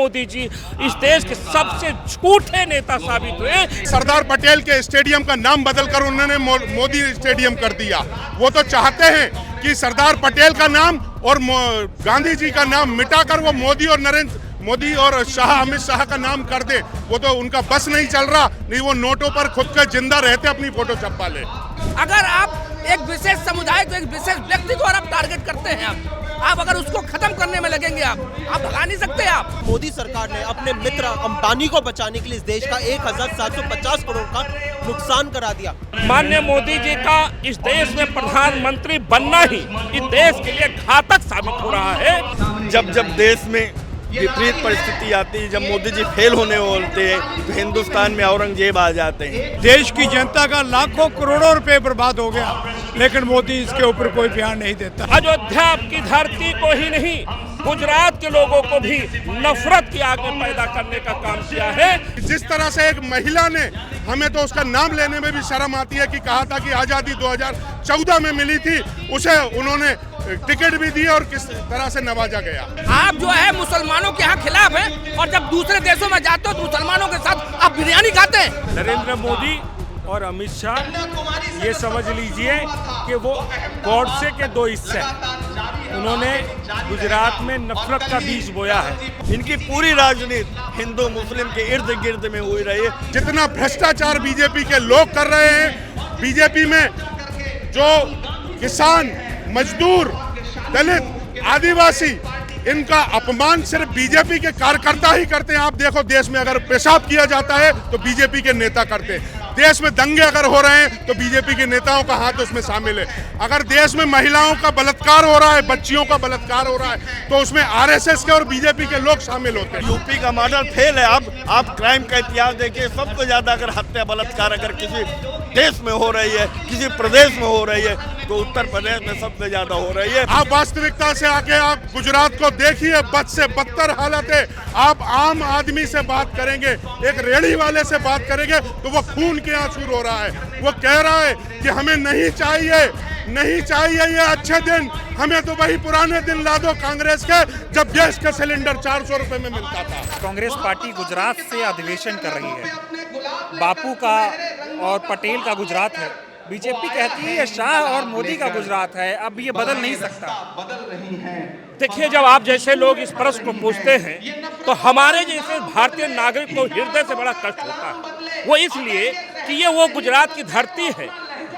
मोदी जी इस देश के सबसे झूठे नेता साबित हुए। सरदार पटेल के स्टेडियम का नाम बदलकर उन्होंने मोदी स्टेडियम कर दिया। वो तो चाहते हैं कि सरदार पटेल का नाम और गांधी जी का नाम मिटाकर वो मोदी और अमित शाह का नाम कर दे। वो तो उनका बस नहीं चल रहा, नहीं वो नोटों पर खुद का जिंदा रहते अपनी फोटो छपवा ले। अगर आप एक विशेष समुदाय को, एक विशेष व्यक्ति को आप टारगेट करते हैं, आप अगर उसको खत्म करने में लगेंगे, आप भगा नहीं सकते। आप मोदी सरकार ने अपने मित्र अंबानी को बचाने के लिए इस देश का 1750 करोड़ का नुकसान करा दिया। माननीय मोदी जी का इस देश में प्रधानमंत्री बनना ही इस देश के लिए घातक साबित हो रहा है। जब देश में विपरीत परिस्थिति आती है, जब मोदी जी फेल होने होते हैं तो हिंदुस्तान में औरंगजेब आ जाते हैं। देश की जनता का लाखों करोड़ों रुपए बर्बाद हो गया, लेकिन मोदी इसके ऊपर कोई ध्यान नहीं देता। अयोध्या की धरती को ही नहीं, गुजरात के लोगों को भी नफरत की आग में पैदा करने का काम किया है। जिस तरह से एक महिला ने, हमें तो उसका नाम लेने में भी शर्म आती है कि कहा था कि आजादी 2014 में मिली थी, उसे उन्होंने टिकट भी दी और किस तरह से नवाजा गया। आप जो है मुसलमानों के यहाँ खिलाफ है, और जब दूसरे देशों में जाते हो तो मुसलमानों के साथ आप बिरयानी खाते हैं। नरेंद्र मोदी और अमित शाह ये समझ लीजिए कि वो गॉडसे के दो हिस्से हैं। उन्होंने गुजरात में नफरत का बीज बोया है। इनकी पूरी राजनीति हिंदू मुस्लिम के इर्द गिर्द में हुई रही है। जितना भ्रष्टाचार बीजेपी के लोग कर रहे हैं, बीजेपी में जो किसान, मजदूर, दलित, आदिवासी, इनका अपमान सिर्फ बीजेपी के कार्यकर्ता ही करते हैं। आप देखो, देश में अगर पेशाब किया जाता है तो बीजेपी के नेता करते हैं। देश में दंगे अगर हो रहे हैं तो बीजेपी के नेताओं का हाथ उसमें शामिल है। अगर देश में महिलाओं का बलात्कार हो रहा है, बच्चियों का बलात्कार हो रहा है, तो उसमें आरएसएस के और बीजेपी के लोग शामिल होते हैं। यूपी का मॉडल फेल है। आप क्राइम का इतिहास देखिए, सबसे ज्यादा अगर हत्या बलात्कार अगर किसी देश में हो रही है, किसी प्रदेश में हो रही है, तो उत्तर प्रदेश में सबसे ज्यादा हो रही है। आप वास्तविकता से आके आप गुजरात को देखिए, बद से बदतर हालत है। आप आम आदमी से बात करेंगे, एक रेहड़ी वाले से बात करेंगे तो वो खून के आंसू रो रहा है। वो कह रहा है कि हमें नहीं चाहिए ये अच्छे दिन, हमें तो वही पुराने दिन ला दो कांग्रेस के, जब गैस का सिलेंडर 400 रुपए में मिलता था। कांग्रेस पार्टी गुजरात से अधिवेशन कर रही है। बापू का और पटेल का गुजरात है। बीजेपी कहती है ये शाह और मोदी का गुजरात है, अब ये बदल नहीं सकता। देखिए, जब आप जैसे लोग इस प्रश्न को पूछते हैं तो हमारे जैसे भारतीय नागरिक को हृदय से बड़ा कष्ट होता है। वो इसलिए कि ये वो गुजरात की धरती है,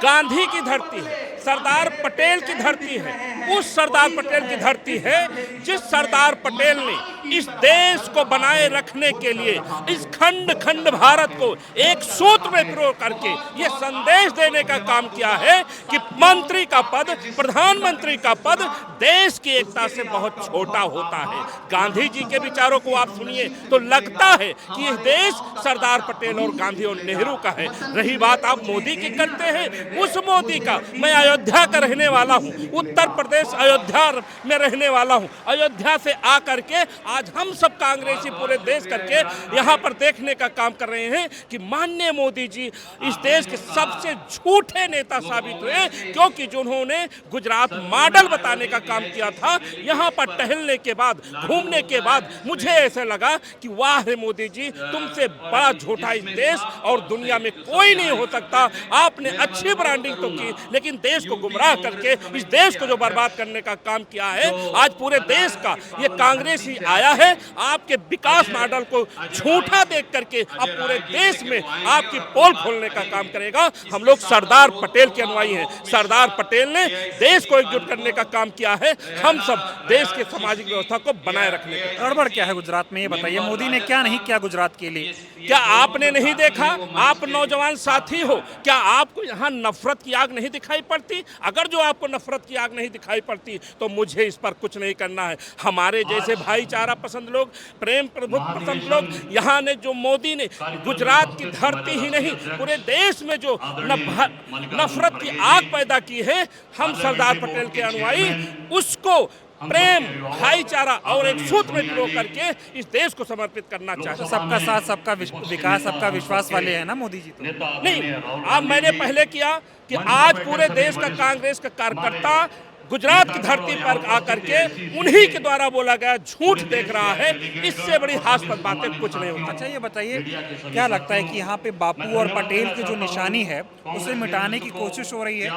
गांधी की धरती है, सरदार पटेल की धरती है। उस सरदार पटेल की धरती है जिस सरदार पटेल ने इस देश को बनाए रखने के लिए, इस खंड खंड भारत को एक सूत्र में पिरो करके ये संदेश देने का काम किया है कि मंत्री का पद, प्रधानमंत्री का पद देश की एकता से बहुत छोटा होता है। गांधी जी के विचारों को आप सुनिए तो लगता है कि यह देश सरदार पटेल और गांधी और नेहरू का है। रही बात आप मोदी की करते हैं, उस मोदी का, मैं अयोध्या का रहने वाला हूँ, उत्तर प्रदेश अयोध्या में रहने वाला हूँ। अयोध्या से आकर के आज हम सब कांग्रेसी पूरे देश करके यहाँ पर देखने का काम कर रहे हैं कि माननीय मोदी जी इस देश के सबसे झूठे नेता साबित हुए, क्योंकि जिन्होंने गुजरात मॉडल बताने का काम किया था। यहाँ पर टहलने के बाद, घूमने के बाद मुझे ऐसा लगा कि वाह रे मोदी जी, तुमसे बड़ा झूठा इस देश और दुनिया में कोई नहीं हो सकता। आपने अच्छी ब्रांडिंग तो की, लेकिन देश को गुमराह करके इस देश को जो बर्बाद करने का काम किया है। आज पूरे देश का ये कांग्रेस ही आया है आपके विकास मॉडल को झूठा देख करके अब पूरे देश में आपकी पोल खोलने का काम करेगा। हम लोग सरदार पटेल के अनुयायी हैं। सरदार पटेल ने देश को एकजुट करने का काम किया है। हम सब देश के सामाजिक व्यवस्था को बनाए रखने का। गड़बड़ क्या है गुजरात में, ये बताइए। मोदी ने क्या नहीं किया गुजरात के लिए? क्या आपने नहीं देखा? आप नौजवान साथी हो, क्या आपको यहाँ नफरत की आग नहीं दिखाई पड़ती? अगर जो आपको नफरत की आग नहीं दिखाई पड़ती तो मुझे इस पर कुछ नहीं करना है। हमारे जैसे भाईचारा पसंद लोग, प्रेम प्रभुत्व पसंद लोग, यहाँ ने जो मोदी ने गुजरात की धरती ही नहीं पूरे देश में जो नफरत की आग पैदा की है, हम सरदार पटेल के अनुयायी उसको प्रेम, भाईचारा और एक सूत्र में पिरो करके इस देश को समर्पित करना चाहते हैं। सबका साथ, सबका विकास, सबका विश्वास वाले हैं ना मोदी जी? तो नहीं, अब मैंने पहले किया कि आज पूरे देश का कांग्रेस का कार्यकर्ता गुजरात की धरती पर आकर के उन्हीं के द्वारा बोला गया झूठ देख रहा है। इससे बड़ी हास्यास्पद बातें कुछ नहीं होती। अच्छा, ये बताइए क्या लगता है कि यहाँ पे बापू और पटेल की जो निशानी है उसे मिटाने की कोशिश हो रही है?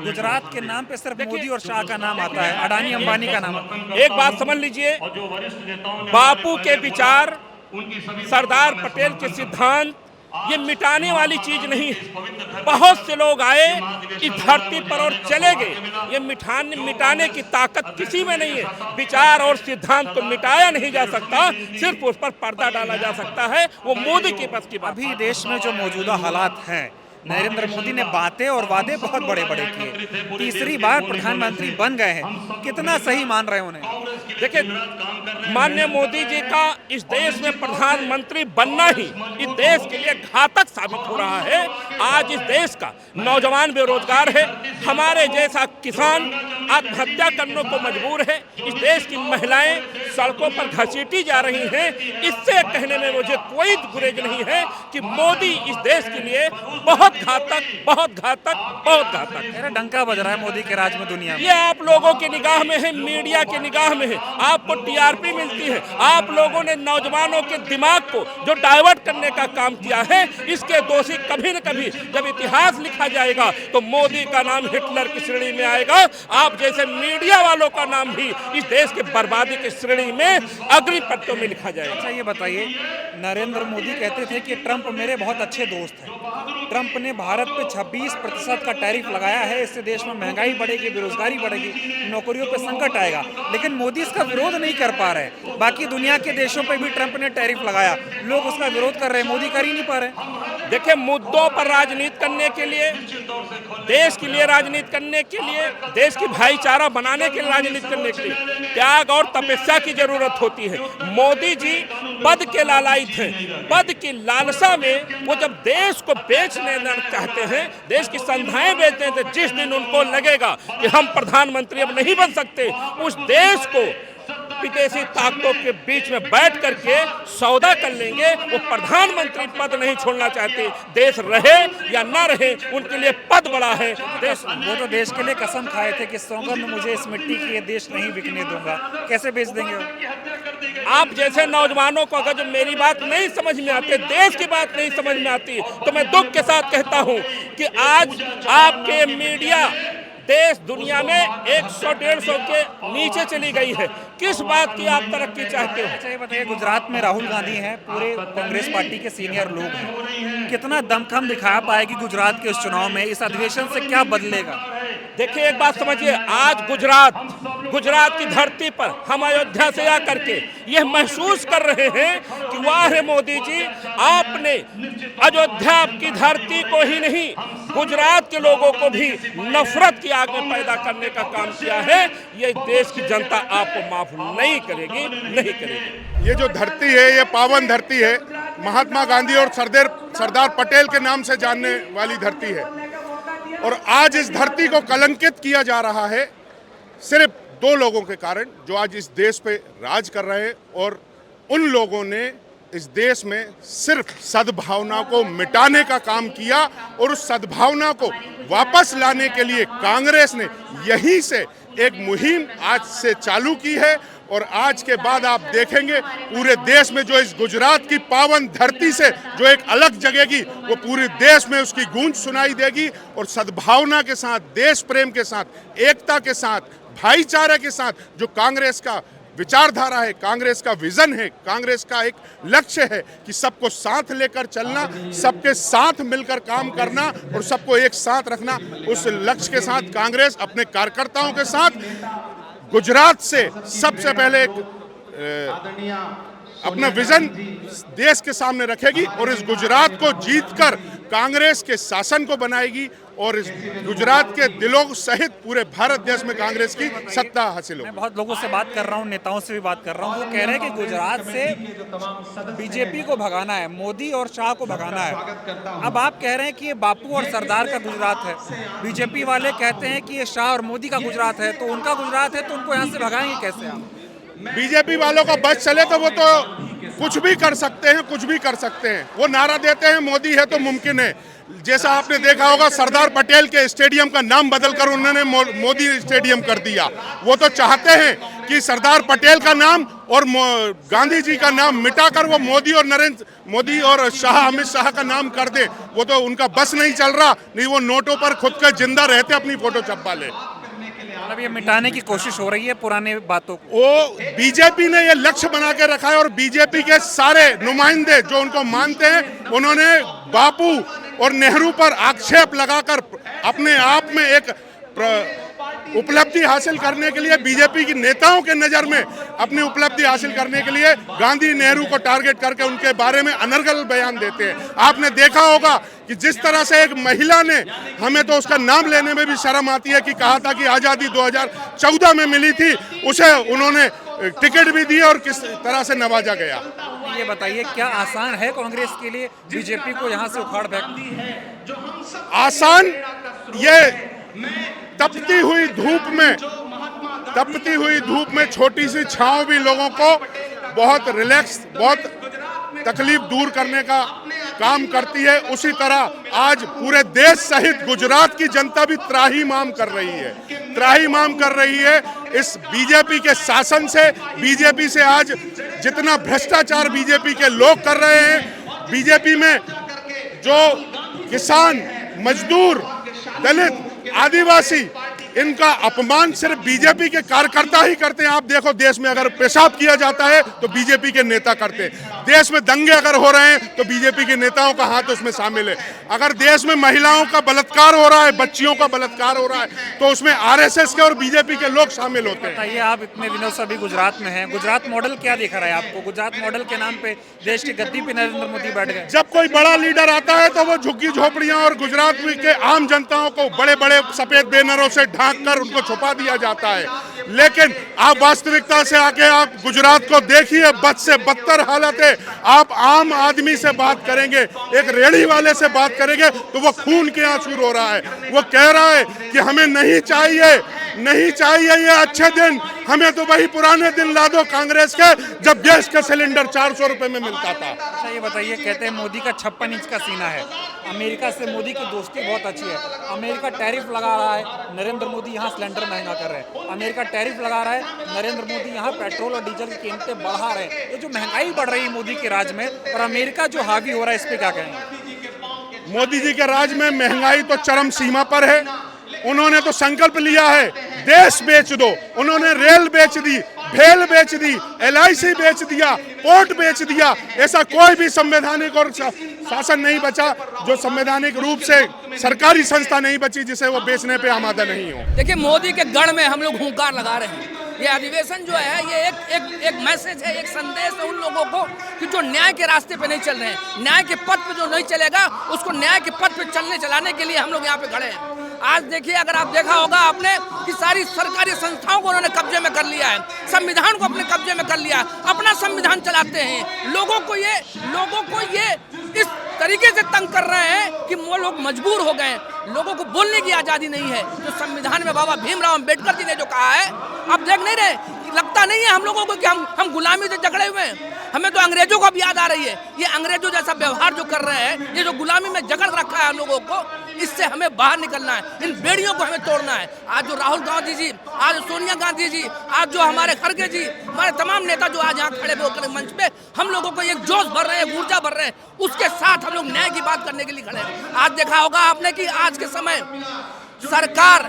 गुजरात के नाम पे सिर्फ मोदी और शाह का नाम आता है, अडानी अंबानी का नाम आता है। एक बात समझ लीजिए, बापू के विचार, सरदार पटेल के सिद्धांत ये मिटाने वाली चीज नहीं है। बहुत से लोग आए इस धरती पर और चले गए, ये मिटाने की ताकत किसी में नहीं है। विचार और सिद्धांत को मिटाया नहीं जा सकता, सिर्फ उस पर पर्दा डाला जा सकता है। वो मोदी के बस की बात। अभी देश में जो मौजूदा हालात हैं, नरेंद्र मोदी ने बातें और वादे बहुत बड़े बड़े किए, तीसरी बार प्रधानमंत्री बन गए हैं, कितना सही मान रहे हैं उन्हें? देखिए, माननीय मोदी जी का इस देश में प्रधानमंत्री बनना ही इस देश के लिए घातक साबित हो रहा है। आज इस देश का नौजवान बेरोजगार है, हमारे जैसा किसान आत्महत्या करने को मजबूर है, इस देश की महिलाएं सड़कों पर घसीटी जा रही हैं। इससे कहने में मुझे कोई गुरेज नहीं है कि मोदी इस देश के लिए बहुत घातक, बहुत घातक, बहुत घातक। मेरा डंका बज रहा है मोदी के राज में दुनिया में। ये आप लोगों की निगाह में है, मीडिया की निगाह में है, आपको टीआरपी मिलती है। आप लोगों ने नौजवानों के दिमाग को जो डाइवर्ट करने का काम किया है, इसके दोषी कभी न कभी जब इतिहास लिखा जाएगा तो मोदी का नाम हिटलर की श्रेणी में आएगा। आप जैसे मीडिया वालों का नाम भी इस देश के बर्बादी की श्रेणी में अग्रिम पंक्तियों में लिखा जाएगा। अच्छा, ये बताइए, नरेंद्र मोदी कहते थे कि ट्रंप मेरे बहुत अच्छे दोस्त हैं। ट्रंप ने भारत पे 26% का टैरिफ लगाया है, इससे देश में महंगाई बढ़ेगी, बेरोजगारी बढ़ेगी, नौकरियों पे संकट आएगा, लेकिन मोदी इसका विरोध नहीं कर पा रहे। बाकी दुनिया के देशों पे भी ट्रंप ने टैरिफ लगाया, लोग उसका विरोध कर रहे हैं, मोदी कर ही नहीं पा रहे। देखिए, मुद्दों पर राजनीति करने के लिए, देश के लिए राजनीति करने के लिए, देश की भाईचारा बनाने के लिए राजनीति करने के लिए त्याग और तपस्या की जरूरत होती है। मोदी जी पद के लालायित हैं, पद की लालसा में वो जब देश को बेचने चाहते हैं, देश की संधाएं बेचते हैं, तो जिस दिन उनको लगेगा कि हम प्रधानमंत्री अब नहीं बन सकते, उस देश को विदेशी ताकतों के बीच में बैठ करके सौदा कर लेंगे। वो प्रधानमंत्री पद नहीं छोड़ना चाहते, देश रहे या ना रहे उनके लिए पद बड़ा है। देश, वो तो देश के लिए कसम खाए थे कि सौगंध मुझे इस मिट्टी की ये देश नहीं बिकने दूंगा, कैसे बेच देंगे? आप जैसे नौजवानों को अगर जो मेरी बात नहीं समझ में आती, देश की बात नहीं समझ में आती, तो मैं दुख के साथ कहता हूं कि आज आपके मीडिया देश दुनिया में 100-150 के नीचे चली गई है। किस बात की आप तरक्की चाहते हो? अच्छा, ये बताइए, गुजरात में राहुल गांधी हैं, पूरे कांग्रेस पार्टी के सीनियर लोग हैं, कितना दमखम दिखा पाएगी गुजरात के इस चुनाव में? इस अधिवेशन से क्या बदलेगा? देखिए, एक बात समझिए, आज गुजरात की धरती पर हम अयोध्या से आकर के यह महसूस कर रहे हैं कि वाह रे मोदी जी, आपने अयोध्या की धरती को ही नहीं, गुजरात के लोगों को भी नफरत की आग में पैदा करने का काम किया है। ये देश की जनता आपको माफ नहीं करेगी, नहीं करेगी। ये जो धरती है, ये पावन धरती है, महात्मा गांधी और सरदार पटेल के नाम से जानने वाली धरती है, और आज इस धरती को कलंकित किया जा रहा है सिर्फ दो लोगों के कारण, जो आज इस देश पे राज कर रहे हैं। और उन लोगों ने इस देश में सिर्फ सद्भावना को मिटाने का काम किया, और उस सद्भावना को वापस लाने के लिए कांग्रेस ने यहीं से एक मुहिम आज से चालू की है। और आज के बाद आप देखेंगे पूरे देश में जो इस गुजरात की पावन धरती से जो एक अलग जगेगी, वो पूरे देश में उसकी गूंज सुनाई देगी। और सद्भावना के साथ, देश प्रेम के साथ, एकता के साथ, भाईचारे के साथ जो कांग्रेस का विचारधारा है, कांग्रेस का विजन है, कांग्रेस का एक लक्ष्य है कि सबको साथ लेकर चलना, सबके साथ मिलकर काम करना और सबको एक साथ रखना, उस लक्ष्य के साथ कांग्रेस अपने कार्यकर्ताओं के साथ गुजरात से सबसे पहले अपना विजन देश के सामने रखेगी और इस गुजरात को जीतकर कांग्रेस के शासन को बनाएगी और इस गुजरात के दिलों सहित पूरे भारत देश में कांग्रेस की सत्ता हासिल होगी। मैं बहुत लोगों से बात कर रहा हूँ, नेताओं से भी बात कर रहा हूँ, वो कह रहे हैं कि गुजरात से बीजेपी को भगाना है, मोदी और शाह को भगाना है। अब आप कह रहे हैं कि ये बापू और सरदार का गुजरात है, बीजेपी वाले कहते हैं कि ये शाह और मोदी का गुजरात है, तो उनका गुजरात है, तो उनको यहाँ से भगाएंगे कैसे आप? बीजेपी वालों का बस चले तो वो तो कुछ भी कर सकते हैं, कुछ भी कर सकते हैं। वो नारा देते हैं मोदी है तो मुमकिन है। जैसा आपने देखा होगा सरदार पटेल के स्टेडियम का नाम बदलकर उन्होंने मोदी स्टेडियम कर दिया। वो तो चाहते हैं कि सरदार पटेल का नाम और गांधी जी का नाम मिटाकर वो मोदी और अमित शाह का नाम कर दे। वो तो उनका बस नहीं चल रहा, नहीं वो नोटों पर खुद का जिंदा रहते अपनी फोटो छपवा ले। मतलब ये मिटाने की कोशिश हो रही है पुराने बातों को। वो बीजेपी ने ये लक्ष्य बना के रखा है और बीजेपी के सारे नुमाइंदे जो उनको मानते हैं उन्होंने बापू और नेहरू पर आक्षेप लगाकर अपने आप में एक उपलब्धि हासिल करने के लिए, बीजेपी की नेताओं के नजर में अपनी उपलब्धि हासिल करने के लिए गांधी नेहरू को टारगेट करके उनके बारे में अनर्गल बयान देते हैं। आपने देखा होगा कि जिस तरह से एक महिला ने, हमें तो उसका नाम लेने में भी शर्म आती है, कि कहा था कि आज़ादी 2014 में मिली थी, उसे उन्होंने टिकट भी दी और किस तरह से नवाजा गया। ये बताइए क्या आसान है कांग्रेस के लिए बीजेपी को यहाँ से उखाड़ फेंकना? आसान? ये तपती हुई धूप में छोटी सी छांव भी लोगों को बहुत रिलैक्स, बहुत तकलीफ दूर करने का काम करती है। उसी तरह आज पूरे देश सहित गुजरात की जनता भी त्राहिमाम कर रही है इस बीजेपी के शासन से। बीजेपी से आज जितना भ्रष्टाचार बीजेपी के लोग कर रहे हैं, बीजेपी में जो किसान, मजदूर, दलित, आदिवासी, इनका अपमान सिर्फ बीजेपी के कार्यकर्ता ही करते हैं। आप देखो देश में अगर पेशाब किया जाता है तो बीजेपी के नेता करते हैं। देश में दंगे अगर हो रहे हैं तो बीजेपी के नेताओं का हाथ उसमें शामिल है। अगर देश में महिलाओं का बलात्कार हो रहा है, बच्चियों का बलात्कार हो रहा है, तो उसमें आरएसएस के और बीजेपी के लोग शामिल होते हैं। बताइए आप इतने दिनों से अभी गुजरात में हैं, गुजरात मॉडल क्या दिख रहा है आपको? गुजरात मॉडल के नाम पे देश की गद्दी पे नरेंद्र मोदी बैठ गए। जब कोई बड़ा लीडर आता है तो वो झुग्गी झोपड़ियां और गुजरात के आम जनताओं को बड़े बड़े सफेद बैनरों से ढांक कर उनको छुपा दिया जाता है। लेकिन आप वास्तविकता से आके आप गुजरात को देखिए, बद से बदतर हालत है। आप आम आदमी से बात करेंगे, एक रेहड़ी वाले से बात करेंगे तो वो खून के आंसू रो रहा है। वो कह रहा है कि हमें नहीं चाहिए ये अच्छे दिन, हमें तो वही पुराने दिन ला दो कांग्रेस के, जब गैस का सिलेंडर 400 रुपए में मिलता था। अच्छा ये बताइए, कहते हैं मोदी का 56 इंच का सीना है, अमेरिका से मोदी की दोस्ती बहुत अच्छी है। अमेरिका टैरिफ लगा रहा है, नरेंद्र मोदी यहाँ सिलेंडर महंगा कर रहे हैं। अमेरिका टैरिफ लगा रहा है, नरेंद्र मोदी यहाँ पेट्रोल और डीजल की कीमतें बढ़ा रहे हैं। ये जो महंगाई बढ़ रही है मोदी के राज में और अमेरिका जो हावी हो रहा है, इस पर क्या कहेंगे? मोदी जी के राज में महंगाई तो चरम सीमा पर है। उन्होंने तो संकल्प लिया है देश बेच दो, उन्होंने रेल बेच दी, भेल बेच दी, LIC बेच दिया, पोर्ट बेच दिया। ऐसा कोई भी संवैधानिक और शासन नहीं बचा, जो संवैधानिक रूप से सरकारी संस्था नहीं बची जिसे वो बेचने पे आमादा नहीं हो। देखिए मोदी के गढ़ में हम लोग हुंकार लगा रहे हैं। ये अधिवेशन जो है ये एक मैसेज है, एक संदेश है उन लोगों को कि जो न्याय के रास्ते पे नहीं चल रहे हैं, न्याय के पथ पे जो नहीं चलेगा उसको न्याय के पथ पे चलाने के लिए हम लोग यहाँ पे खड़े हैं। आज देखिए, अगर आप देखा होगा आपने कि सारी सरकारी संस्थाओं को उन्होंने कब्जे में कर लिया है, संविधान को अपने कब्जे में कर लिया, अपना संविधान चलाते हैं। लोगों को ये इस तरीके से तंग कर रहे हैं कि वो लोग मजबूर हो गए। लोगों को बोलने की आज़ादी नहीं है। जो संविधान में बाबा भीमराव अम्बेडकर जी ने जो कहा है, आप देख नहीं रहे, लगता नहीं है हम लोगों को कि हम गुलामी से जकड़े हुए हैं। हमें तो अंग्रेजों को भी याद आ रही है। ये अंग्रेजों जैसा व्यवहार जो कर रहे हैं, ये जो गुलामी में जकड़ रखा है हम लोगं को, इससे हमें बाहर निकलना है। इन बेड़ियों को हमें तोड़ना है। आज जो राहुल गांधी जी, आज सोनिया गांधी जी, आज जो हमारे खड़गे जी, हमारे तमाम नेता जो आज यहाँ खड़े होकर मंच पे हम लोगों को एक जोश भर रहे हैं, ऊर्जा भर रहे हैं, उसके साथ हम लोग न्याय की बात करने के लिए खड़े हैं। आज देखा होगा आपने कि आज के समय सरकार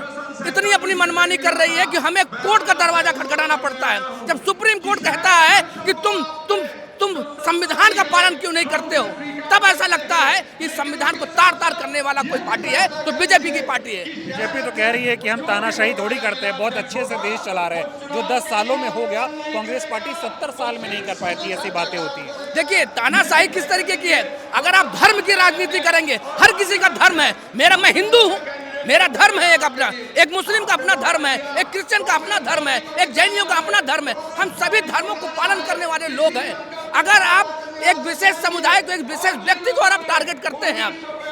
इतनी अपनी मनमानी कर रही है कि हमें कोर्ट का दरवाजा खटखटाना पड़ता है। जब सुप्रीम कोर्ट कहता है कि तुम संविधान का पालन क्यों नहीं करते हो, तब ऐसा लगता है कि संविधान को तार करने वाला कोई पार्टी है तो बीजेपी की पार्टी है। बीजेपी तो कह रही है कि हम तानाशाही थोड़ी करते हैं, बहुत अच्छे से देश चला रहे हैं। जो 10 सालों में हो गया, कांग्रेस पार्टी 70 साल में नहीं कर पाती, ऐसी बातें होती हैं। देखिए तानाशाही किस तरीके की है। अगर आप धर्म की राजनीति करेंगे, हर किसी का धर्म है। मैं हिंदू हूँ, मेरा धर्म है एक अपना, एक मुस्लिम का अपना धर्म है, एक क्रिश्चियन का अपना धर्म है, एक जैनियों का अपना धर्म है। हम सभी धर्मों को पालन करने वाले लोग हैं। अगर आप एक विशेष समुदाय को, एक विशेष व्यक्ति को और आप टारगेट करते हैं,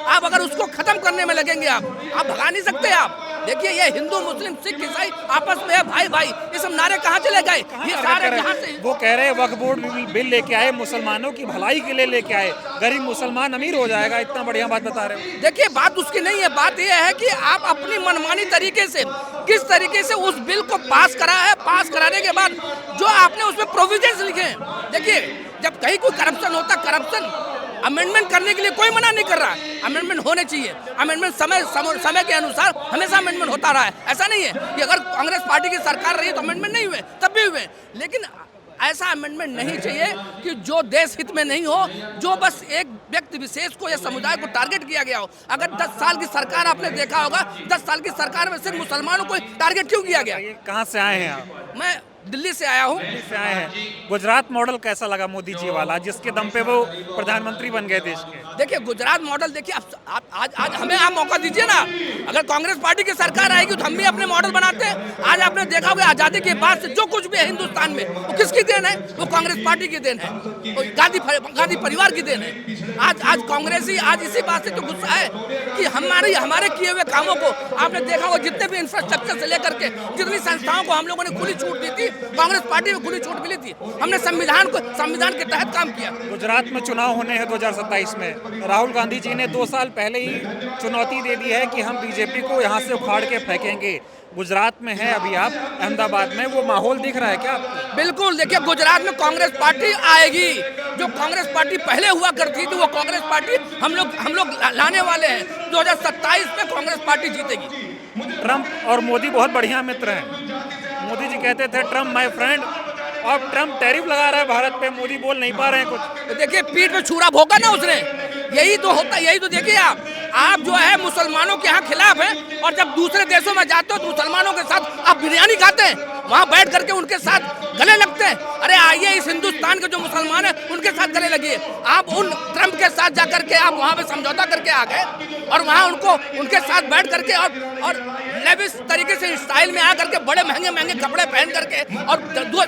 आप अगर उसको खत्म करने में लगेंगे आप भगा नहीं सकते आप। देखिए ये हिंदू मुस्लिम सिख ईसाई आपस में है भाई भाई, ये सब नारे कहाँ चले गए? ये सारे जहाँ से वो कह रहे हैं वक्फ बोर्ड बिल लेके आए, मुसलमानों की भलाई के लिए लेके आए, गरीब मुसलमान अमीर हो जाएगा, इतना बढ़िया बात बता रहे हो। देखिए बात उसकी नहीं है, बात यह है कि आप अपनी मनमानी तरीके से किस तरीके से उस बिल को पास करा है, पास कराने के बाद जो आपने उसमें प्रोविजंस लिखे हैं। देखिए जब कहीं कोई करप्शन होता, करप्शन अमेंडमेंट करने के लिए कोई मना नहीं कर रहा है, अमेंडमेंट होने चाहिए। अमेंडमेंट समय के अनुसार हमेशा अमेंडमेंट होता रहा है। ऐसा नहीं है कि अगर कांग्रेस पार्टी की सरकार रही तो अमेंडमेंट नहीं हुए, तब भी हुए, लेकिन ऐसा अमेंडमेंट नहीं चाहिए कि जो देश हित में नहीं हो, जो बस एक व्यक्ति विशेष को या समुदाय को टारगेट किया गया हो। अगर 10 साल की सरकार आपने देखा होगा, 10 साल की सरकार में सिर्फ मुसलमानों को टारगेट क्यों किया गया? कहाँ से आए हैं आप? मैं दिल्ली से आया हूँ। दिल्ली से आए हैं। गुजरात मॉडल कैसा लगा मोदी जी वाला, जिसके दम पे वो प्रधानमंत्री बन गए देश के? देखिए गुजरात मॉडल, देखिए आज हमें आप मौका दीजिए ना। अगर कांग्रेस पार्टी की सरकार आएगी तो हम भी अपने मॉडल बनाते हैं। आज आपने देखा होगा आज़ादी के बाद से जो कुछ भी है हिंदुस्तान में, वो किसकी देन है? वो कांग्रेस पार्टी की देन है, वो गांधी परिवार की देन है। आज कांग्रेसी आज इसी बात से तो गुस्सा है कि हमारे किए हुए कामों को आपने देखा होगा, जितने भी इंफ्रास्ट्रक्चर से लेकर के जितनी संस्थाओं को हम लोगों ने खुली छूट दी थी, कांग्रेस पार्टी में खुली छूट मिली थी। हमने संविधान के तहत काम किया। गुजरात में चुनाव होने हैं 2027 में। राहुल गांधी जी ने 2 साल पहले ही चुनौती दे दी है कि हम बीजेपी को यहाँ से उखाड़ के फेंकेंगे। गुजरात में है अभी आप, अहमदाबाद में, वो माहौल दिख रहा है क्या आपको? बिल्कुल, देखिए गुजरात में कांग्रेस पार्टी आएगी। जो कांग्रेस पार्टी पहले हुआ करती थी वो कांग्रेस पार्टी हम लोग लाने वाले हैं। 2027 में कांग्रेस पार्टी जीतेगी। ट्रंप और मोदी बहुत बढ़िया मित्र हैं। मोदी जी कहते थे ट्रंप माय फ्रेंड, और ट्रंप टैरिफ लगा रहा है भारत पे, मोदी बोल नहीं पा रहे हैं कुछ। तो देखिए पीठ पे छुरा भोंका ना उसने, यही तो होता, यही तो देखिए आप जो है मुसलमानों के यहाँ खिलाफ है, और जब दूसरे देशों में जाते हो तो मुसलमानों के साथ आप बिरयानी खाते हैं, वहाँ बैठ करके उनके साथ गले लगते हैं। अरे आइए इस हिंदुस्तान के जो मुसलमान हैं उनके साथ गले लगिए। आप उन ट्रंप के साथ जा करके आप वहाँ पे समझौता करके आ गए, और वहाँ उनके साथ बैठ करके और लेविश तरीके से स्टाइल में आ करके बड़े महंगे महंगे कपड़े पहन करके और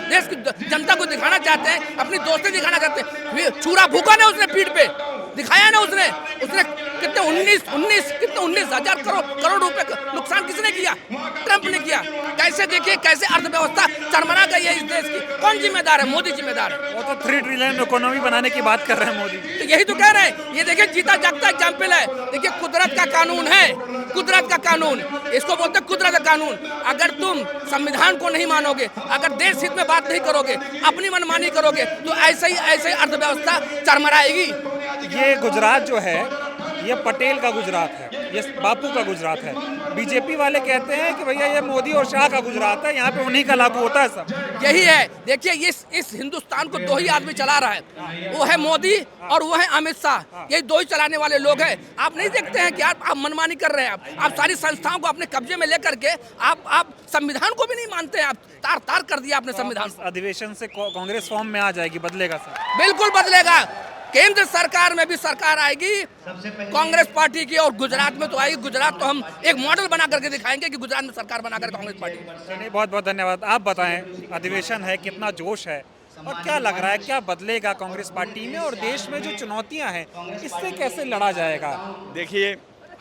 देश की जनता को दिखाना चाहते हैं, अपनी दोस्ती दिखाना चाहते हैं। छुरा भूखा ना उसने पीठ पे दिखाया ना, उसने कितने 19,000 करोड़ रुपए का नुकसान किसने किया? ट्रंप ने किया। कैसे देखिए कैसे अर्थव्यवस्था चरमरा गई है इस देश की। कौन जिम्मेदार है? मोदी जिम्मेदार है। वो तो 3 ट्रिलियन इकोनॉमी बनाने की बात कर रहे हैं मोदी। तो यही तो कह रहे हैं। ये देखिए जीता जागता एग्जाम्पल है। देखिए कुदरत का कानून है, कुदरत का कानून, इसको बोलते हैं कुदरत का कानून। अगर तुम संविधान को नहीं मानोगे, अगर देश हित में बात नहीं करोगे, अपनी मनमानी करोगे, तो ऐसे ही अर्थव्यवस्था चरमराएगी। ये गुजरात जो है ये पटेल का गुजरात है, ये बापू का गुजरात है। बीजेपी वाले कहते हैं कि भैया ये मोदी और शाह का गुजरात है, यहाँ पे उन्हीं का लागू होता है सब। यही है। देखिए इस हिंदुस्तान को 2 ही आदमी चला रहा है, वो है मोदी और वो है अमित शाह। यही 2 ही चलाने वाले लोग हैं। आप नहीं देखते हैं कि आप मनमानी कर रहे हैं। आप सारी संस्थाओं को अपने कब्जे में लेकर के आप संविधान को भी नहीं मानते हैं। आप तार कर दिया आपने संविधान। अधिवेशन से कांग्रेस फॉर्म में आ जाएगी, बदलेगा सर? बिल्कुल बदलेगा। केंद्र सरकार में भी सरकार आएगी कांग्रेस पार्टी की, और गुजरात में तो आएगी। गुजरात तो हम एक मॉडल बना करके दिखाएंगे कि गुजरात में सरकार बनाकर कांग्रेस पार्टी। चलिए बहुत बहुत धन्यवाद। आप बताएं, अधिवेशन है, कितना जोश है और क्या लग रहा है, क्या बदलेगा कांग्रेस पार्टी में, और देश में जो चुनौतियां हैं इससे कैसे लड़ा जाएगा? देखिए,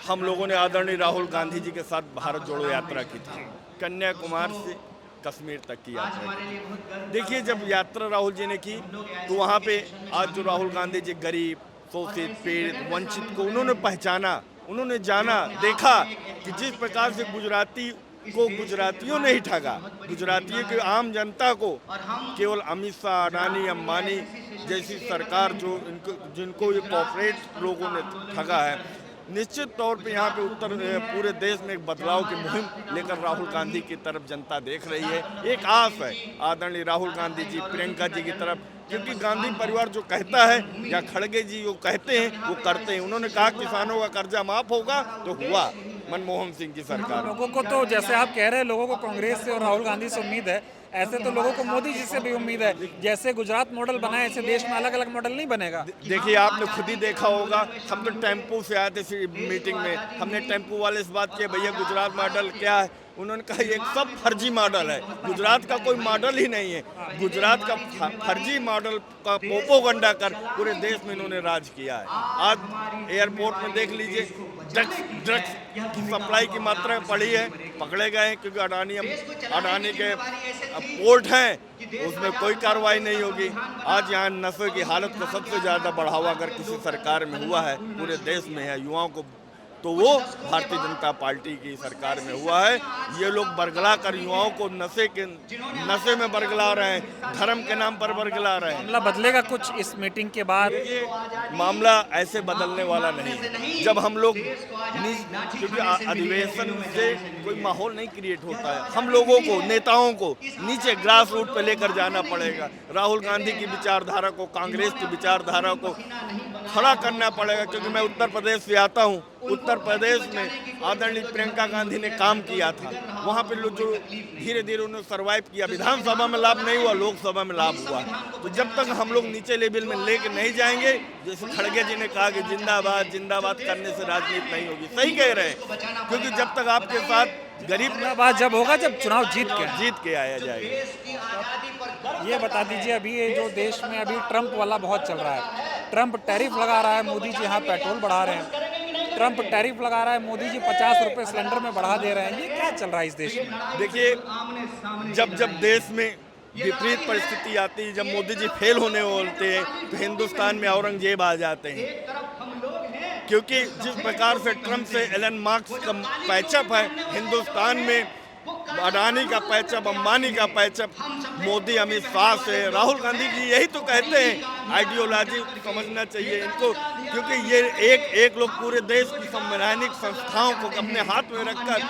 हम लोगों ने आदरणीय राहुल गांधी जी के साथ भारत जोड़ो यात्रा की थी, कन्याकुमारी से कश्मीर तक की यात्रा की। देखिए जब यात्रा राहुल जी ने की तो वहाँ पे आज जो राहुल गांधी जी गरीब, शोषित, पीड़ित, वंचित को उन्होंने पहचाना, उन्होंने जाना, देखा कि जिस प्रकार से गुजरातियों ने ही ठगा, गुजरातियों की आम जनता को केवल अमित शाह, अडानी, अंबानी जैसी सरकार जिनको ये कॉर्पोरेट लोगों ने ठगा है। निश्चित तौर पे यहाँ पे पूरे देश में एक बदलाव की मुहिम लेकर राहुल गांधी की तरफ जनता देख रही है। एक आस है आदरणीय राहुल गांधी जी, प्रियंका जी की तरफ, क्योंकि गांधी परिवार जो कहता है या खड़गे जी वो कहते हैं वो करते हैं। उन्होंने कहा किसानों का कर्जा माफ होगा तो हुआ, मनमोहन सिंह की सरकार। लोगों को तो जैसे आप कह रहे हैं, लोगों को कांग्रेस से और राहुल गांधी से उम्मीद है, ऐसे तो लोगों को मोदी जी से भी उम्मीद है। जैसे गुजरात मॉडल बना है, ऐसे देश में अलग अलग मॉडल नहीं बनेगा। देखिए आपने खुद ही देखा होगा, हम तो टेम्पो से आए थे मीटिंग में, हमने टेम्पो वाले से बात की, भैया गुजरात मॉडल क्या है? उन्होंने कहा ये सब फर्जी मॉडल है, गुजरात का कोई मॉडल ही नहीं है, गुजरात का फर्जी मॉडल का प्रोपोगंडा कर पूरे देश में इन्होंने राज किया है। आज एयरपोर्ट में देख लीजिए, ड्रग्स की सप्लाई की मात्रा बढ़ी है, पकड़े गए हैं क्योंकि अडानी के पोर्ट हैं, उसमें कोई कार्रवाई नहीं होगी। आज यहाँ नशे की हालत को सबसे ज़्यादा बढ़ावा अगर किसी सरकार में हुआ है, पूरे देश में है, युवाओं को, तो वो भारतीय जनता पार्टी की सरकार में हुआ है। ये लोग बरगला कर युवाओं को नशे में बरगला रहे हैं, धर्म के नाम पर बरगला रहे हैं। मामला बदलेगा कुछ इस मीटिंग के बाद? ये मामला ऐसे बदलने वाला नहीं है। जब हम लोग क्योंकि अधिवेशन से कोई माहौल नहीं क्रिएट होता है, हम लोगों को, नेताओं को नीचे ग्रास रूट पे लेकर जाना पड़ेगा। राहुल गांधी की विचारधारा को, कांग्रेस की विचारधारा को खड़ा करना पड़ेगा। क्योंकि मैं उत्तर प्रदेश से आता हूँ, उत्तर प्रदेश में आदरणीय प्रियंका गांधी ने काम किया था, वहाँ पे लोग जो धीरे धीरे उन्होंने सर्वाइव किया, विधानसभा में लाभ नहीं हुआ, लोकसभा में लाभ हुआ। तो जब तक हम लोग नीचे लेवल में लेके नहीं जाएंगे, जैसे खड़गे जी ने कहा कि जिंदाबाद जिंदाबाद करने से राजनीति नहीं होगी, सही कह रहे हैं। क्योंकि जब तक आपके साथ गरीब बात जब होगा जब चुनाव जीत के आया जाएगा। ये बता दीजिए, अभी ये जो देश में अभी ट्रम्प वाला बहुत चल रहा है, ट्रम्प टैरिफ लगा रहा है, मोदी जी यहाँ पेट्रोल बढ़ा रहे हैं, ट्रम्प टैरिफ लगा रहा है, मोदी जी 50 रुपए सिलेंडर में बढ़ा दे रहे हैं, ये क्या चल रहा है इस देश में? देखिए, जब देश में विपरीत परिस्थिति आती है, जब मोदी जी फेल होने बोलते हैं, तो हिंदुस्तान में औरंगजेब आ जाते हैं। क्योंकि जिस प्रकार से ट्रम्प से एलन मार्क्स का पैचअप है, हिंदुस्तान में अडानी का पैचअप, अंबानी का पैचअप, मोदी अमित शाह से, राहुल गांधी जी यही तो कहते हैं। आइडियोलॉजी समझना चाहिए इनको, क्योंकि ये एक लोग पूरे देश की संवैधानिक संस्थाओं को अपने हाथ में रखकर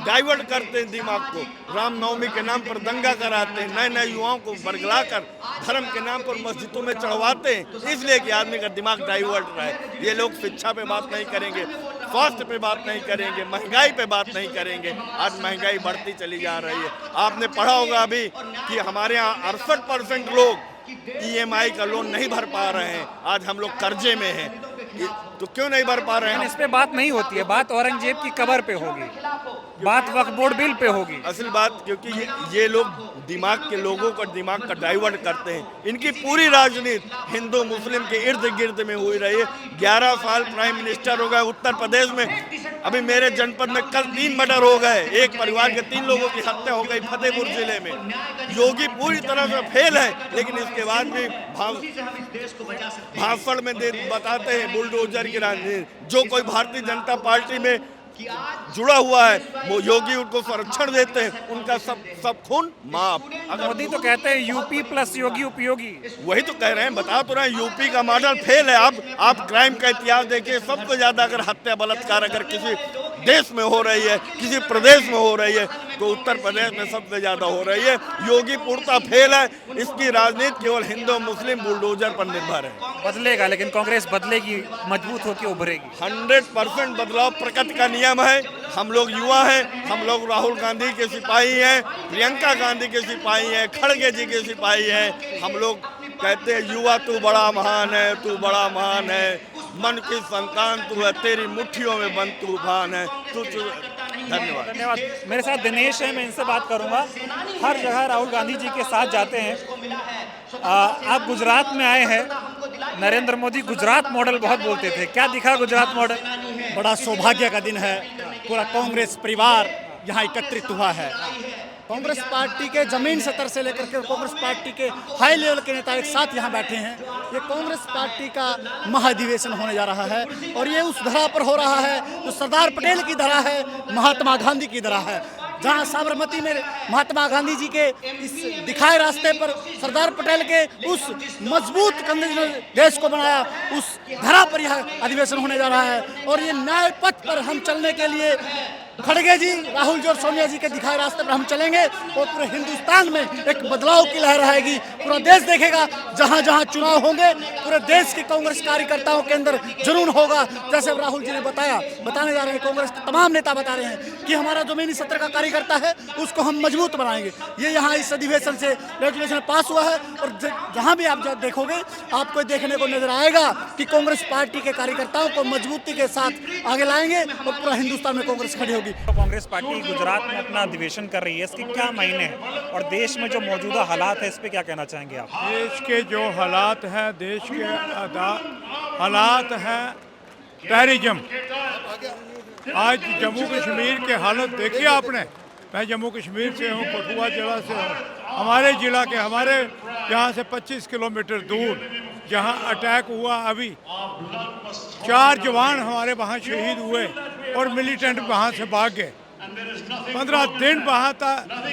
डाइवर्ट करते हैं दिमाग को, रामनवमी के नाम पर दंगा कराते हैं, नए युवाओं को बरगला कर धर्म के नाम पर मस्जिदों में चढ़वाते हैं, इसलिए कि आदमी का दिमाग डाइवर्ट रहे। ये लोग शिक्षा पे बात नहीं करेंगे, स्वास्थ्य पे बात नहीं करेंगे, महंगाई पे बात नहीं करेंगे। आज महंगाई बढ़ती चली जा रही है। आपने पढ़ा होगा अभी कि हमारे यहाँ 68% लोग EMI का लोन नहीं भर पा रहे हैं। आज हम लोग कर्जे में हैं, तो क्यों नहीं भर पा रहे हैं? इस पे बात नहीं होती है, बात औरंगजेब की कब्र पे होगी, बात वक्फ बोर्ड बिल पे होगी। असल बात, क्योंकि ये लोग दिमाग के लोगों का दिमाग का डाइवर्ट करते हैं। इनकी पूरी राजनीति हिंदू मुस्लिम के इर्द गिर्द में हुई रही है। 11 साल प्राइम मिनिस्टर हो गए उत्तर प्रदेश में। अभी मेरे जनपद में कल 3 मर्डर हो गए, एक परिवार के 3 लोगों की हत्या हो गई फतेहपुर जिले में। योगी पूरी तरह से फेल है, लेकिन इसके बाद भी भाषण में बताते हैं बुलडोजर की राजनीति। जो कोई भारतीय जनता पार्टी में जुड़ा हुआ है, वो योगी उनको संरक्षण देते हैं, उनका सब खून माफ। मोदी तो कहते हैं यूपी प्लस योगी उपयोगी। वही तो कह रहे हैं, बता तो रहे हैं, यूपी का मॉडल फेल है। आप क्राइम का इतिहास देखिए, सबसे ज्यादा अगर हत्या बलात्कार अगर किसी देश में हो रही है, किसी प्रदेश में हो रही है, तो उत्तर प्रदेश में सबसे ज्यादा हो रही है। योगी पूर्णतः फेल है, इसकी राजनीति केवल हिंदू मुस्लिम बुलडोजर पर निर्भर है। बदलेगा, लेकिन कांग्रेस बदलेगी, मजबूत होकर उभरेगी। 100% बदलाव प्रकृति का नियम है। हम लोग युवा हैं, हम लोग राहुल गांधी के सिपाही हैं, प्रियंका गांधी के सिपाही हैं, खड़गे जी के सिपाही हैं। हम लोग कहते हैं युवा तू बड़ा महान है, तू बड़ा महान है, मन की संतान तू है, तेरी मुट्ठियों में बंद तूफान है, तू। धन्यवाद। मेरे साथ दिनेश है, मैं इनसे बात करूंगा। हर जगह राहुल गांधी जी के साथ जाते हैं। आप गुजरात में आए हैं, नरेंद्र मोदी गुजरात मॉडल बहुत बोलते थे, क्या दिखा गुजरात मॉडल? बड़ा सौभाग्य का दिन है, पूरा कांग्रेस परिवार यहाँ एकत्रित हुआ है। कांग्रेस पार्टी के जमीन स्तर से लेकर के कांग्रेस पार्टी के हाई लेवल के नेता एक साथ यहाँ बैठे हैं। ये कांग्रेस पार्टी का महाधिवेशन होने जा रहा है, और ये उस धरा पर हो रहा है जो सरदार पटेल की धरा है, महात्मा गांधी की धरा है। जहाँ साबरमती में महात्मा गांधी जी के इस दिखाए रास्ते पर सरदार पटेल के उस मजबूत कंधे ने देश को बनाया, उस धरा पर यह अधिवेशन होने जा रहा है। और ये न्याय पथ पर हम चलने के लिए खड़गे जी, राहुल जी और सोनिया जी के दिखाए रास्ते पर हम चलेंगे, और पूरे हिंदुस्तान में एक बदलाव की लहर आएगी। पूरा देश देखेगा, जहां जहां चुनाव होंगे पूरे देश के कांग्रेस कार्यकर्ताओं के अंदर जुनून होगा। जैसे राहुल जी ने बताने जा रहे हैं, कांग्रेस के तमाम नेता बता रहे हैं कि हमारा जमीनी सत्र का कार्यकर्ता है, उसको हम मजबूत बनाएंगे। ये यहाँ इस अधिवेशन से रेजोल्यूशन पास हुआ है, और जहाँ भी आप देखोगे आपको देखने को नजर आएगा कि कांग्रेस पार्टी के कार्यकर्ताओं को मजबूती के साथ आगे लाएंगे, और पूरा हिंदुस्तान में कांग्रेस खड़ी होगी। जाएगी। कांग्रेस पार्टी गुजरात में अपना अधिवेशन कर रही है, इसके क्या मायने हैं और देश में जो मौजूदा हालात है इस पे क्या कहना चाहेंगे आप? देश के जो हालात हैं, देश के हालात हैं टेररिज्म। आज जम्मू कश्मीर के हालत देखिए आपने। मैं जम्मू कश्मीर से हूँ, कठुआ जिला से हूँ। हमारे जिला के, हमारे यहाँ से 25 किलोमीटर दूर जहाँ अटैक हुआ, अभी 4 जवान हमारे वहाँ शहीद हुए और मिलिटेंट वहाँ से भाग गए। 15 दिन वहाँ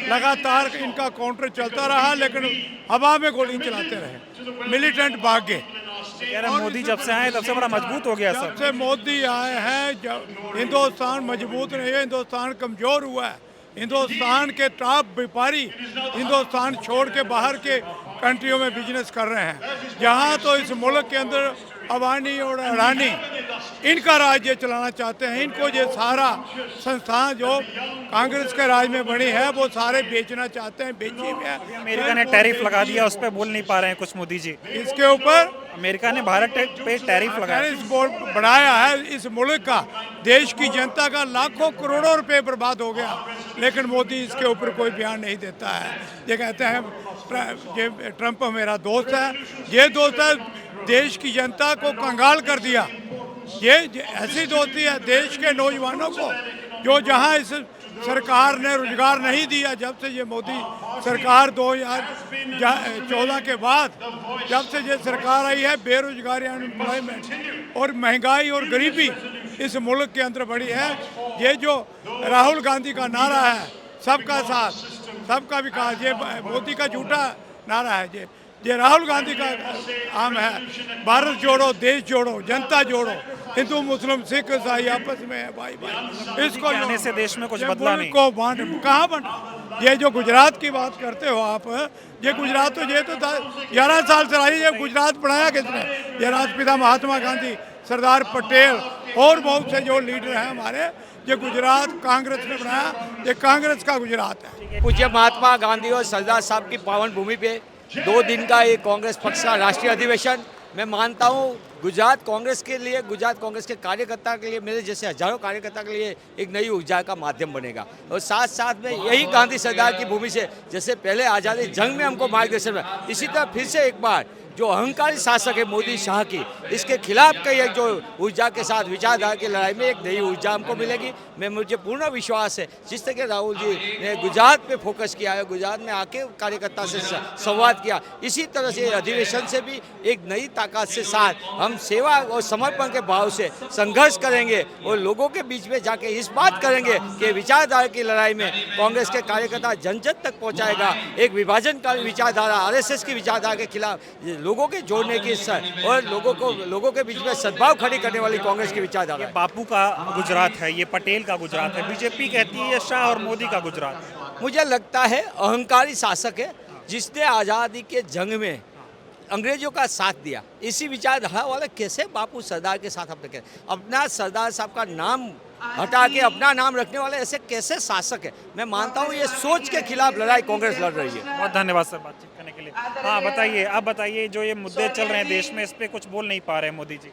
लगातार इनका काउंटर चलता रहा, लेकिन हवा में गोली चलाते रहे, मिलिटेंट भाग गए। कह रहे मोदी जब से आए तब से बड़ा मजबूत हो गया सब। जब से मोदी आए हैं, जब हिंदुस्तान मजबूत नहीं है, हिंदुस्तान कमज़ोर हुआ है। हिंदुस्तान के टॉप व्यापारी हिंदुस्तान छोड़ के बाहर के कंट्रियों में बिजनेस कर रहे हैं। जहाँ तो इस मुल्क के अंदर अबानी और अडानी इनका राज्य चलाना चाहते हैं। इनको ये सारा संस्थान जो कांग्रेस के राज में बनी है वो सारे बेचना चाहते हैं, बेची हुई है। अमेरिका ने टैरिफ लगा दिया, उस पर बोल नहीं पा रहे हैं कुछ मोदी जी। इसके ऊपर अमेरिका ने भारत पे टैरिफ लगाया, बढ़ाया है। इस मुल्क का, देश की जनता का लाखों करोड़ों रुपए बर्बाद हो गया, लेकिन मोदी इसके ऊपर कोई बयान नहीं देता है। ये कहते हैं ये ट्रंप मेरा दोस्त है। ये दोस्त है, देश की जनता को कंगाल कर दिया। ये ऐसी दोस्ती है देश के नौजवानों को, जो जहां इस सरकार ने रोजगार नहीं दिया। जब से ये मोदी सरकार 2014 के बाद जब से ये सरकार आई है, बेरोजगारी, अनएम्प्लॉयमेंट और महंगाई और गरीबी इस मुल्क के अंदर बढ़ी है। ये जो राहुल गांधी का नारा है, सबका साथ सबका विकास, ये मोदी का झूठा नारा है। ये राहुल गांधी का आम है, भारत जोड़ो, देश जोड़ो, जनता जोड़ो, हिंदू मुस्लिम सिख ईसाई आपस में है भाई भाई। इसको आने से देश में कुछ बदला नहीं। को कहाँ बना? ये जो गुजरात की बात करते हो आप, ये गुजरात तो 11 साल से रही। ये गुजरात बनाया किसने? ये राष्ट्रपिता महात्मा गांधी, सरदार पटेल और बहुत से जो लीडर हैं हमारे, ये गुजरात कांग्रेस ने बनाया। ये कांग्रेस का गुजरात है। पूज्य महात्मा गांधी और सरदार साहब की पावन भूमि पे 2 दिन का ये कांग्रेस पक्ष का राष्ट्रीय अधिवेशन, मैं मानता हूँ गुजरात कांग्रेस के लिए, गुजरात कांग्रेस के कार्यकर्ता के लिए, मेरे जैसे हजारों कार्यकर्ता के लिए एक नई ऊर्जा का माध्यम बनेगा। और साथ साथ में यही गांधी सरदार की भूमि से, जैसे पहले आज़ादी जंग में हमको मार्गदर्शन मिला, इसी तरह फिर से एक बार जो अहंकारी शासक है मोदी शाह की, इसके खिलाफ कई एक जो ऊर्जा के साथ विचारधारा की लड़ाई में एक नई ऊर्जा हमको मिलेगी। मुझे पूर्ण विश्वास है, जिस तरह के राहुल जी ने गुजरात पे फोकस किया है, गुजरात में आके कार्यकर्ता से संवाद किया, इसी तरह से अधिवेशन से भी एक नई ताकत से साथ हम सेवा और समर्पण के भाव से संघर्ष करेंगे और लोगों के बीच में जाके इस बात करेंगे कि विचारधारा की लड़ाई में कांग्रेस के कार्यकर्ता जन जन तक पहुँचाएगा। एक विभाजनकारी विचारधारा, RSS की विचारधारा के खिलाफ लोगों के जोड़ने की और लोगों के बीच में सद्भाव खड़ी करने वाली कांग्रेस की विचारधारा। बापू का गुजरात है, ये पटेल का गुजरात है, बीजेपी कहती है ये शाह और मोदी का गुजरात है। मुझे लगता है अहंकारी शासक है, जिसने आज़ादी के जंग में अंग्रेजों का साथ दिया। इसी विचारधारा वाले कैसे बापू सरदार के साथ अपना सरदार साहब का नाम हटा के अपना नाम रखने वाले ऐसे कैसे शासक है? मैं मानता हूँ ये सोच के खिलाफ लड़ाई कांग्रेस लड़ रही है। बहुत धन्यवाद सर बातचीत करने के लिए। हाँ बताइए, अब बताइए जो ये मुद्दे चल रहे हैं देश में, इस पे कुछ बोल नहीं पा रहे हैं मोदी जी।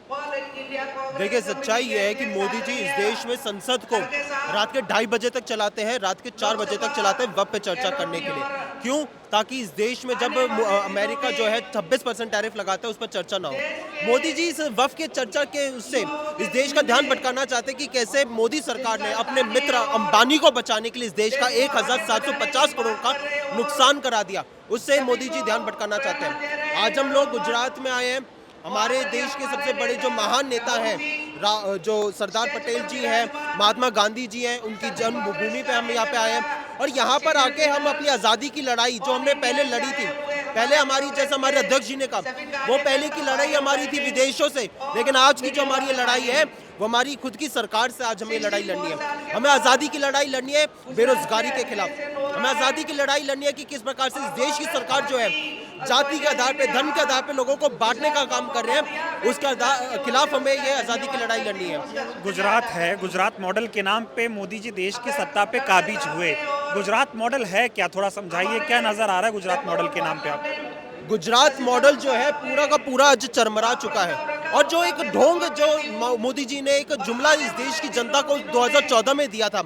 देखिए, सच्चाई ये है कि मोदी जी इस देश में संसद को रात के 2:30 बजे तक चलाते हैं, रात के 4 बजे तक चलाते हैं वक्त पे चर्चा करने के लिए। क्यों? ताकि इस देश में जब अमेरिका जो है 26% टैरिफ लगाता है, उस पर चर्चा ना हो। मोदी जी इस वक्त के चर्चा के उससे इस देश का ध्यान भटकाना चाहते हैं कि कैसे मोदी सरकार ने अपने मित्र अंबानी को बचाने के लिए इस देश का 1750 करोड़ का नुकसान करा दिया। उससे मोदी जी ध्यान भटकाना चाहते हैं। आज हम लोग गुजरात में आए हैं। हमारे देश के सबसे बड़े जो महान नेता हैं, जो सरदार पटेल जी हैं, महात्मा गांधी जी हैं, उनकी जन्मभूमि पे हम यहाँ पे आए हैं। और यहाँ पर आके हम अपनी आज़ादी की लड़ाई जो हमने पहले लड़ी थी, पहले हमारी, जैसे हमारे अध्यक्ष जी ने कहा, वो पहले की लड़ाई हमारी थी विदेशों से, लेकिन आज की जो हमारी ये लड़ाई है वो हमारी खुद की सरकार से। आज हमें लड़ाई लड़नी है, हमें आज़ादी की लड़ाई लड़नी है बेरोजगारी के खिलाफ। हमें आज़ादी की लड़ाई लड़नी है कि किस प्रकार से इस देश की सरकार जो है जाति के आधार पे, धन के आधार पे लोगों को बांटने का काम कर रहे हैं, उसके खिलाफ हमें ये आज़ादी की लड़ाई लड़नी है। गुजरात है, गुजरात मॉडल के नाम पे मोदी जी देश की सत्ता पे काबिज हुए। गुजरात मॉडल है क्या? थोड़ा समझाइए, क्या नजर आ रहा है गुजरात मॉडल के नाम पे आप? गुजरात मॉडल जो है पूरा का पूरा आज चरमरा चुका है और जो एक ढोंग जो मोदी जी ने एक जुमला इस देश की जनता को 2014 में दिया था,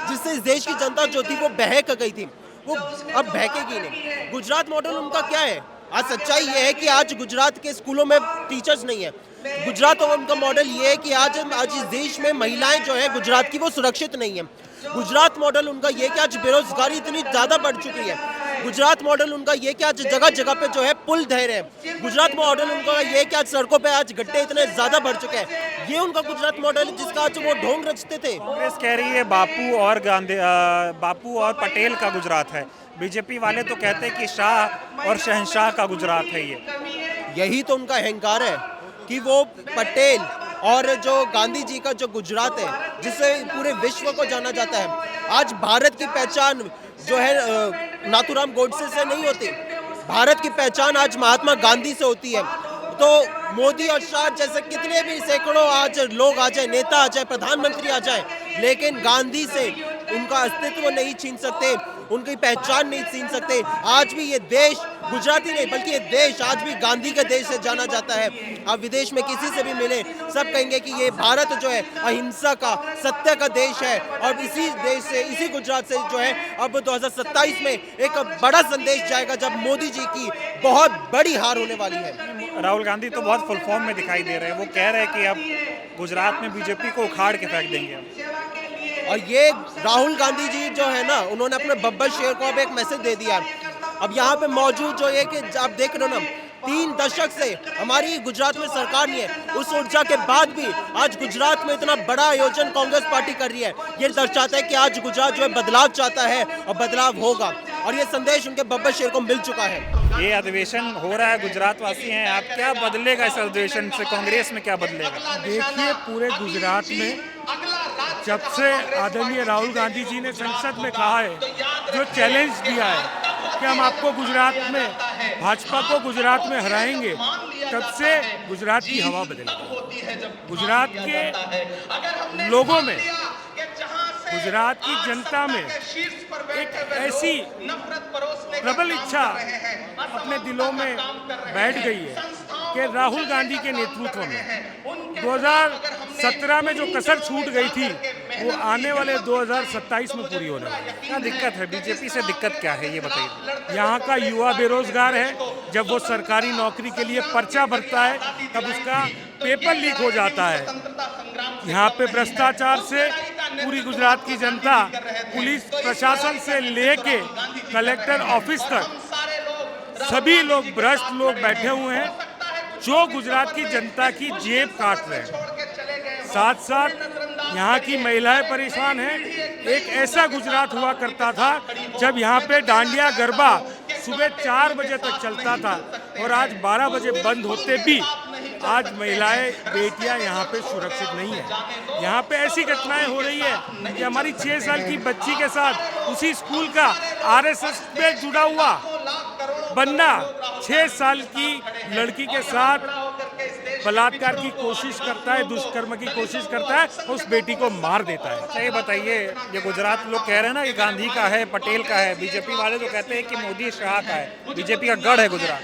जिससे इस देश की जनता जो थी वो बहक गई थी, वो अब बहकेगी नहीं। गुजरात मॉडल उनका क्या है? आज सच्चाई ये है कि आज गुजरात के स्कूलों में टीचर्स नहीं है। गुजरात और उनका मॉडल ये है कि आज इस देश में महिलाएं जो है गुजरात की वो सुरक्षित नहीं है। गुजरात मॉडल उनका ये कि आज बेरोजगारी इतनी ज़्यादा बढ़ चुकी है। गुजरात मॉडल उनका ये कि आज जगह जगह पे जो है पुल ढह रहे हैं। गुजरात मॉडल उनका ये कि आज सड़कों पे आज गड्ढे इतने ज़्यादा बढ़ चुके हैं। ये उनका गुजरात मॉडल है जिसका आज वो ढोंग रचते थे। कांग्रेस कह रही है बापू और पटेल का गुजरात है। बीजेपी वाले तो कहते हैं कि शाह और शहंशाह का गुजरात है ये। यही तो उनका अहंकार है कि वो पटेल और जो गांधी जी का जो गुजरात है, जिससे पूरे विश्व को जाना जाता है। आज भारत की पहचान जो है नाथूराम गोडसे से नहीं होती, भारत की पहचान आज महात्मा गांधी से होती है। तो मोदी और शाह जैसे कितने भी सैकड़ों आज लोग आ जाए, नेता आ जाए, प्रधानमंत्री आ जाए, लेकिन गांधी से उनका अस्तित्व नहीं छीन सकते, उनकी पहचान नहीं छीन सकते। आज भी ये देश गुजराती नहीं बल्कि ये देश आज भी गांधी के देश से जाना जाता है। आप विदेश में किसी से भी मिले, सब कहेंगे कि ये भारत जो है अहिंसा का, सत्य का देश है। और इसी देश से, इसी गुजरात से जो है अब 2027 में एक बड़ा संदेश जाएगा जब मोदी जी की बहुत बड़ी हार होने वाली है। राहुल गांधी तो बहुत फुल फॉर्म में दिखाई दे रहे हैं। वो कह रहे हैं कि अब गुजरात में बीजेपी को उखाड़ के फेंक देंगे। और ये राहुल गांधी जी जो है ना, उन्होंने अपने बब्बर शेर को अब एक मैसेज दे दिया है। अब यहाँ पे मौजूद जो एक आप देख रहे हो ना, 3 दशक से हमारी गुजरात में सरकार नहीं है, उस ऊर्जा के बाद भी आज गुजरात में इतना बड़ा आयोजन कांग्रेस पार्टी कर रही है। ये दर्शाता है कि आज गुजरात जो है बदलाव चाहता है और बदलाव होगा। और ये संदेश उनके बब्बर शेर को मिल चुका है। ये अधिवेशन हो रहा है, गुजरात वासी हैं आप, क्या बदलेगा इस अधिवेशन से? कांग्रेस में क्या बदलेगा? देखिए, पूरे गुजरात में जब से आदरणीय राहुल गांधी जी ने संसद में कहा है, जो चैलेंज दिया है कि हम आपको गुजरात में, भाजपा को गुजरात में हराएंगे, तब से गुजरात की हवा बदलेगी। गुजरात के लोगों में, गुजरात की जनता में एक ऐसी प्रबल इच्छा अपने दिलों में बैठ गई है कि राहुल गांधी के नेतृत्व में 2017 में जो कसर छूट गई थी वो आने वाले 2027 में पूरी होने वाली है। क्या दिक्कत है? बीजेपी से दिक्कत क्या है ये बताइए। यहाँ का युवा बेरोजगार है। जब वो सरकारी नौकरी के लिए पर्चा भरता है तब उसका पेपर लीक हो जाता है। यहाँ पे भ्रष्टाचार से पूरी गुजरात की जनता, पुलिस प्रशासन से लेके कलेक्टर ऑफिस तक सभी लोग भ्रष्ट लोग बैठे हुए हैं जो गुजरात की जनता की जेब काट रहे हैं। साथ साथ यहाँ की महिलाएं परेशान हैं। एक ऐसा गुजरात हुआ करता था जब यहाँ पे डांडिया गरबा सुबह 4 बजे तक चलता था और आज 12 बजे बंद होते भी आज महिलाएं, बेटियां यहाँ पे सुरक्षित नहीं है। यहाँ पे ऐसी घटनाएं हो रही है कि हमारी 6 साल की बच्ची के साथ उसी स्कूल का आरएसएस में जुड़ा हुआ बंदा 6 साल की लड़की के साथ बलात्कार की कोशिश करता है, दुष्कर्म की कोशिश करता है, उस बेटी को मार देता है। अच्छा ये बताइए, ये गुजरात लोग कह रहे हैं ना कि गांधी का है, पटेल का है, बीजेपी वाले तो कहते हैं कि मोदी शाह का है। बीजेपी का गढ़ है गुजरात।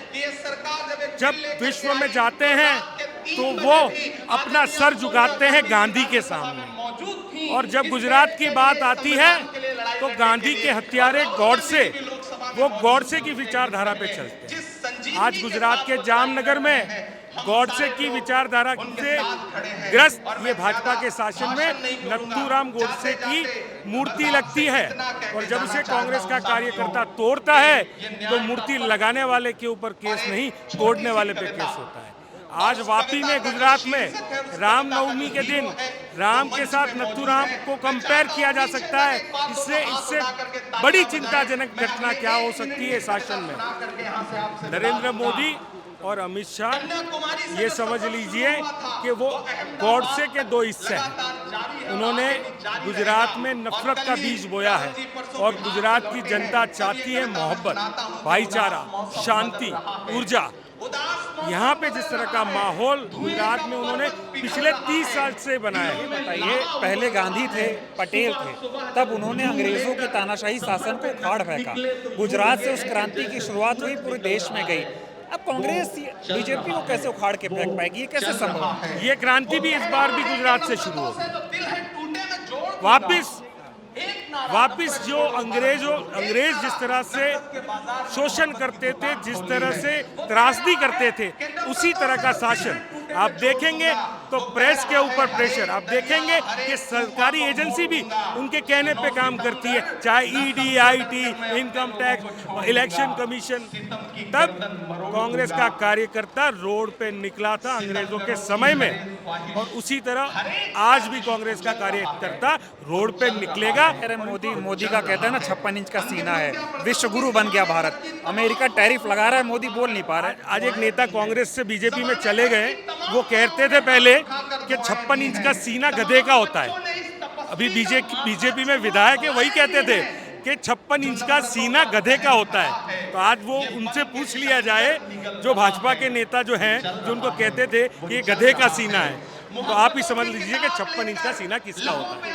जब विश्व में जाते हैं तो वो अपना सर झुकाते हैं गांधी के सामने, और जब गुजरात की बात आती है तो गांधी के हत्यारे गॉडसे, वो गॉडसे की विचारधारा पे चलते हैं। आज गुजरात के जामनगर में गॉडसे की विचारधारा से ग्रस्त ये भाजपा के शासन में नथुराम गोडसे की मूर्ति लगती है, और जब उसे कांग्रेस का कार्यकर्ता तोड़ता है तो मूर्ति लगाने वाले के ऊपर केस नहीं, तोड़ने वाले पे केस होता है। आज वापी में, गुजरात में रामनवमी के दिन राम के साथ नथुराम को कंपेयर किया जा सकता है। इससे बड़ी चिंताजनक घटना क्या हो सकती है शासन में? नरेंद्र मोदी और अमित शाह ये समझ लीजिए कि वो गॉडसे के 2 हिस्से हैं। उन्होंने गुजरात में नफरत का बीज बोया है और गुजरात की जनता चाहती है मोहब्बत, भाईचारा, शांति, ऊर्जा। यहाँ पे जिस तरह का माहौल गुजरात में उन्होंने पिछले 30 साल से बनाया है। बताइए, पहले गांधी थे, पटेल थे, तब उन्होंने अंग्रेजों के तानाशाही शासन को उखाड़ फेंका। गुजरात से उस क्रांति की शुरुआत हुई, पूरे देश में गई। अब कांग्रेस बीजेपी को कैसे उखाड़ के फेंक पाएगी, ये कैसे संभव है? ये क्रांति भी इस बार भी गुजरात से शुरू होगी। वापिस जो अंग्रेज जिस तरह से शोषण करते थे, जिस तरह से त्रासदी करते थे, उसी तरह का शासन आप देखेंगे। तो प्रेस के ऊपर प्रेशर आप देखेंगे कि सरकारी एजेंसी भी उनके कहने पे काम करती है, चाहे ED, IT, income tax, election commission. तब कांग्रेस का कार्यकर्ता रोड पे निकला था अंग्रेजों के समय में, और उसी तरह आज भी कांग्रेस का कार्यकर्ता रोड पे निकलेगा। मोदी का कहता है ना 56 इंच का सीना है, विश्व गुरु बन गया भारत। अमेरिका टैरिफ लगा रहा है, मोदी बोल नहीं पा रहा है। आज एक नेता कांग्रेस से बीजेपी में चले गए, वो कहते थे पहले कि 56 इंच का सीना गधे का होता है। अभी बीजेपी में विधायक है, वही कहते थे कि 56 इंच का सीना गधे का होता है। तो आज वो उनसे पूछ लिया जाए, जो भाजपा के नेता जो हैं, जो उनको कहते थे कि ये गधे का सीना है, तो आप ही समझ लीजिए कि 56 इंच का सीना किसका होता है।